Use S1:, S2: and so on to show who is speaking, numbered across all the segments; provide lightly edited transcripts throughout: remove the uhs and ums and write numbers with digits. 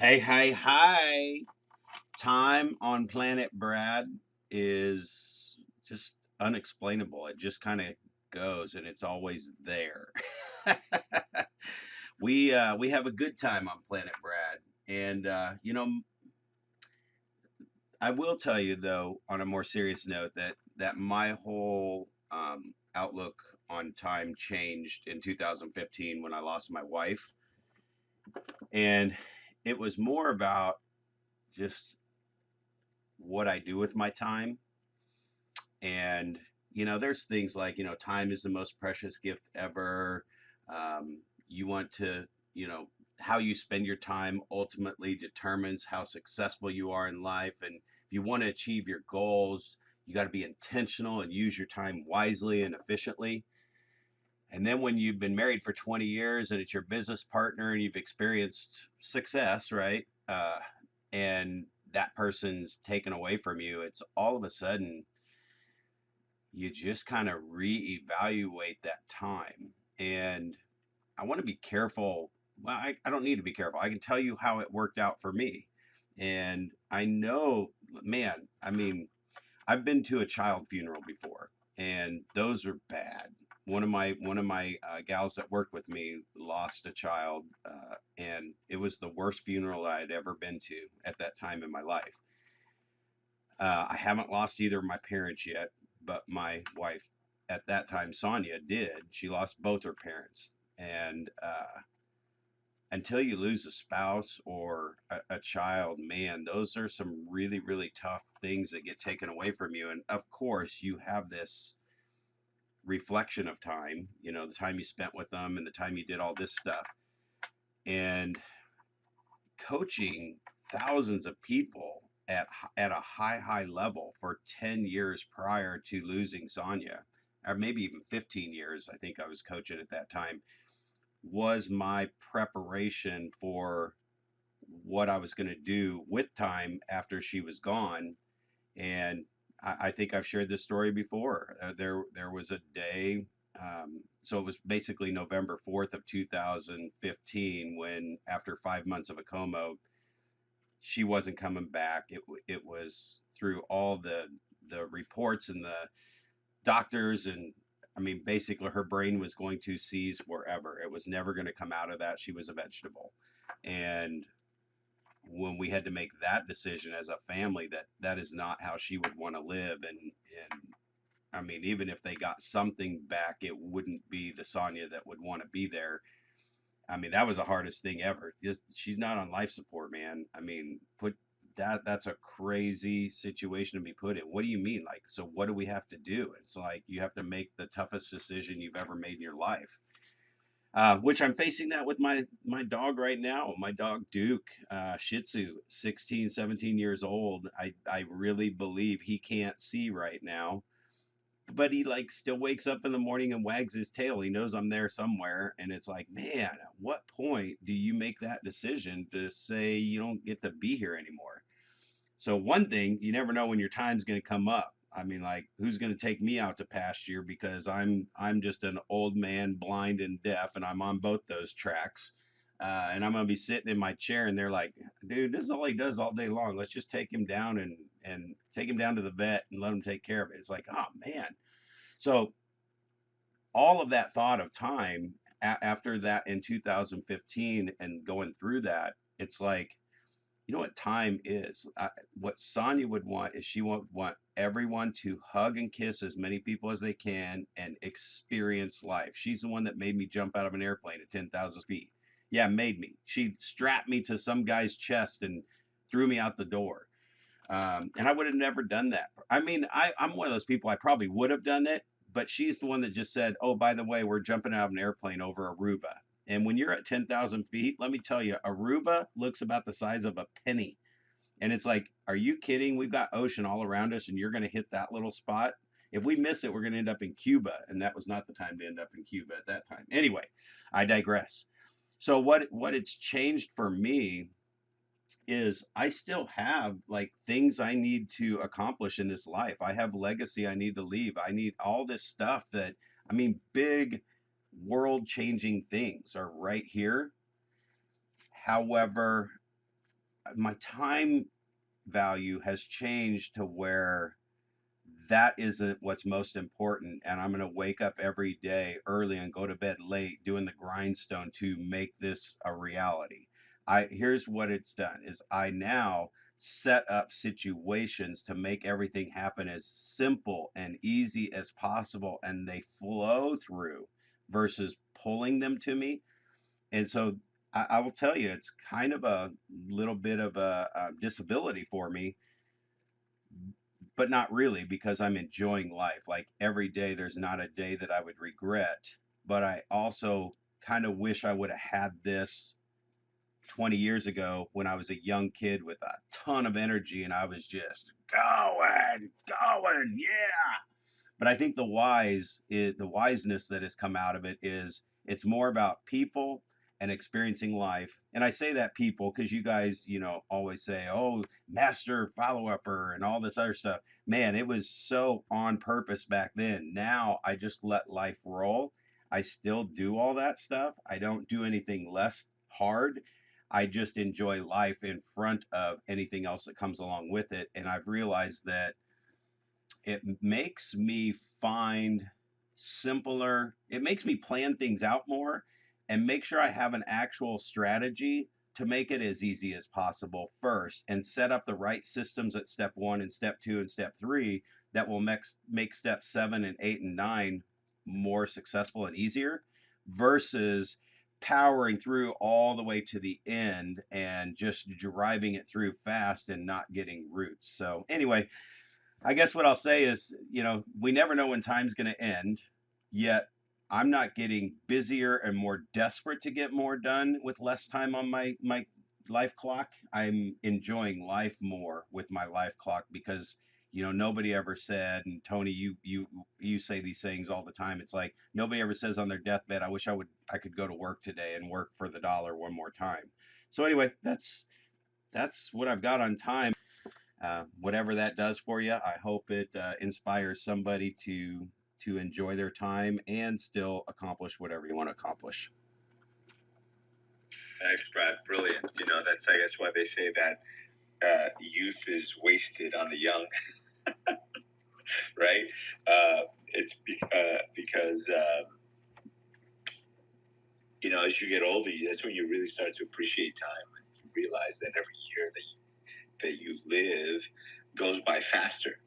S1: Hey, hey, hi. Time on planet Brad is just unexplainable. It just kind of goes and it's always there. We have a good time on planet Brad. And I will tell you though, on a more serious note, that my whole outlook on time changed in 2015 when I lost my wife. And it was more about just what I do with my time. And, there's things like, time is the most precious gift ever. You want to, you know, how you spend your time ultimately determines how successful you are in life. And if you want to achieve your goals, you got to be intentional and use your time wisely and efficiently. And then when you've been married for 20 years and it's your business partner and you've experienced success, right? And that person's taken away from you, it's all of a sudden you just kind of reevaluate that time. And I want to be careful. Well, I don't need to be careful. I can tell you how it worked out for me. And I know, man, I mean, I've been to a child funeral before, and those are bad. One of my gals that worked with me lost a child, and it was the worst funeral I had ever been to at that time in my life. I haven't lost either of my parents yet, but my wife at that time, Sonia, did. She lost both her parents. And until you lose a spouse or a child, man, those are some really, really tough things that get taken away from you. And of course, you have this reflection of time, the time you spent with them and the time you did all this stuff. And coaching thousands of people at a high level for 10 years prior to losing Sonia, or maybe even 15 years, I think I was coaching at that time, was my preparation for what I was going to do with time after she was gone. And I think I've shared this story before. There was a day, so it was basically November 4th of 2015 when, after 5 months of a coma, she wasn't coming back. It was through all the reports and the doctors, and I mean, basically her brain was going to seize forever. It was never going to come out of that. She was a vegetable. And when we had to make that decision as a family, that is not how she would want to live. And I mean, even if they got something back, it wouldn't be the Sonia that would want to be there. I mean, that was the hardest thing ever. Just, she's not on life support, man. I mean, put that's a crazy situation to be put in. What do you mean? Like, so what do we have to do? It's like you have to make the toughest decision you've ever made in your life. Which I'm facing that with my dog right now. My dog Duke, Shih Tzu, 16, 17 years old. I really believe he can't see right now, but he like still wakes up in the morning and wags his tail. He knows I'm there somewhere, and it's like, man, at what point do you make that decision to say you don't get to be here anymore? So one thing, you never know when your time's going to come up. I mean, like, who's going to take me out to pasture because I'm just an old man, blind and deaf, and I'm on both those tracks. And I'm going to be sitting in my chair, and they're like, "Dude, this is all he does all day long. Let's just take him down and take him down to the vet and let him take care of it." It's like, oh man. So all of that thought of time after that in 2015 and going through that, it's like, you know what time is? What Sonia would want is she would want everyone to hug and kiss as many people as they can and experience life. She's the one that made me jump out of an airplane at 10,000 feet. Yeah, made me. She strapped me to some guy's chest and threw me out the door. And I would have never done that. I mean, I'm one of those people, I probably would have done it, but she's the one that just said, oh, by the way, we're jumping out of an airplane over Aruba. And when you're at 10,000 feet, let me tell you, Aruba looks about the size of a penny. And it's like, are you kidding? We've got ocean all around us, and you're going to hit that little spot. If we miss it, we're going to end up in Cuba. And that was not the time to end up in Cuba at that time. Anyway, I digress. So what it's changed for me is I still have like things I need to accomplish in this life. I have legacy I need to leave. I need all this stuff that, I mean, big world changing things are right here. However, my time value has changed to where that isn't what's most important, and I'm going to wake up every day early and go to bed late doing the grindstone to make this a reality. I Here's what it's done is I now set up situations to make everything happen as simple and easy as possible, and they flow through versus pulling them to me. And so I will tell you, it's kind of a little bit of a disability for me, but not really, because I'm enjoying life. Like every day, there's not a day that I would regret. But I also kind of wish I would have had this 20 years ago when I was a young kid with a ton of energy and I was just going, yeah. But I think the wiseness that has come out of it is it's more about people and experiencing life. And I say that people because you guys, always say, "Oh, master follow upper" and all this other stuff. Man, it was so on purpose back then. Now I just let life roll. I still do all that stuff. I don't do anything less hard. I just enjoy life in front of anything else that comes along with it. And I've realized that it makes me find simpler, it makes me plan things out more and make sure I have an actual strategy to make it as easy as possible first and set up the right systems at step 1 and step 2 and step 3 that will make step 7 and 8 and 9 more successful and easier versus powering through all the way to the end and just driving it through fast and not getting roots. So anyway, I guess what I'll say is, we never know when time's going to end, yet I'm not getting busier and more desperate to get more done with less time on my life clock. I'm enjoying life more with my life clock because nobody ever said, and Tony, you say these things all the time. It's like nobody ever says on their deathbed, I wish I could go to work today and work for the dollar one more time. So anyway, that's what I've got on time. Whatever that does for you, I hope it inspires somebody to enjoy their time and still accomplish whatever you want to accomplish.
S2: Thanks, Brad. Brilliant. That's, I guess, why they say that youth is wasted on the young, right? It's because as you get older, that's when you really start to appreciate time, and you realize that every year that you live goes by faster,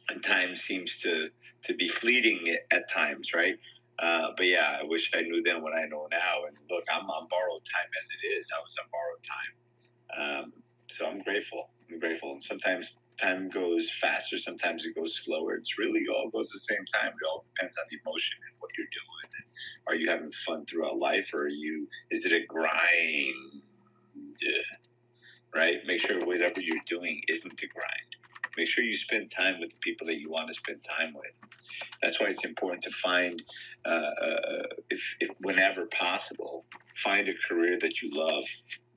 S2: and time seems to be fleeting at times, right? But yeah, I wish I knew then what I know now. And look, I'm on borrowed time as it is. I was on borrowed time. So I'm grateful. I'm grateful. And sometimes time goes faster, sometimes it goes slower. It's really all goes the same time. It all depends on the emotion and what you're doing. And are you having fun throughout life, or is it a grind? Right? Make sure whatever you're doing isn't a grind. Make sure you spend time with the people that you want to spend time with. That's why it's important to find, if whenever possible, find a career that you love.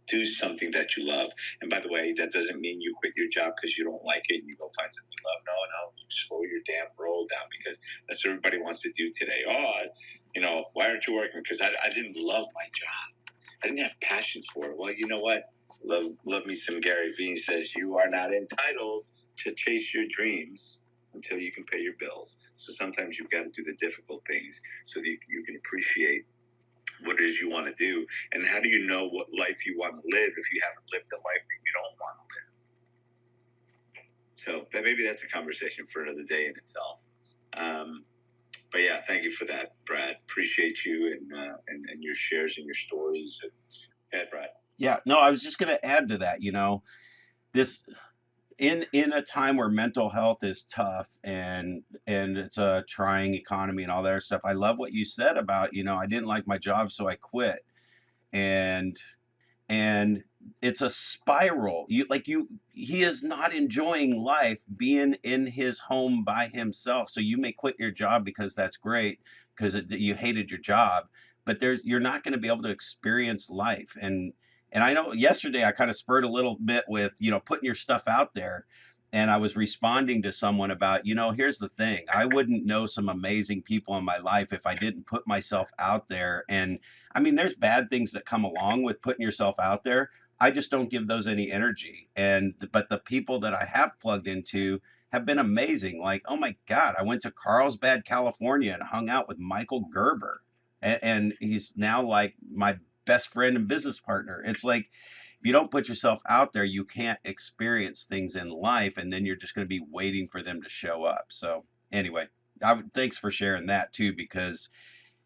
S2: Do something that you love. And by the way, that doesn't mean you quit your job because you don't like it and you go find something you love. No, no, you slow your damn roll down, because that's what everybody wants to do today. Oh, why aren't you working? Because I didn't love my job. I didn't have passion for it. Well, you know what? Love me some Gary Vee. He says you are not entitled to chase your dreams until you can pay your bills. So sometimes you've got to do the difficult things so that you can appreciate what it is you want to do. And how do you know what life you want to live if you haven't lived the life that you don't want to live? So maybe that's a conversation for another day in itself. But yeah, thank you for that, Brad. Appreciate you and your shares and your stories. Yeah, Brad.
S1: Yeah, no, I was just going to add to that. This in a time where mental health is tough and it's a trying economy and all that stuff. I love what you said about I didn't like my job, so I quit. And and it's a spiral. He is not enjoying life being in his home by himself. So you may quit your job because that's great because you hated your job, but you're not going to be able to experience life. And I know yesterday I kind of spurred a little bit with putting your stuff out there, and I was responding to someone about here's the thing, I wouldn't know some amazing people in my life if I didn't put myself out there. And I mean, there's bad things that come along with putting yourself out there, I just don't give those any energy. And but the people that I have plugged into have been amazing. Like, oh my God, I went to Carlsbad, California and hung out with Michael Gerber. And he's now like my best friend and business partner. It's like if you don't put yourself out there, you can't experience things in life, and then you're just going to be waiting for them to show up. So anyway, thanks for sharing that too, because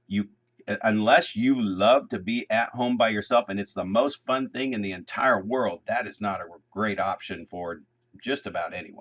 S1: you unless you love to be at home by yourself and it's the most fun thing in the entire world, that is not a great option for just about anyone.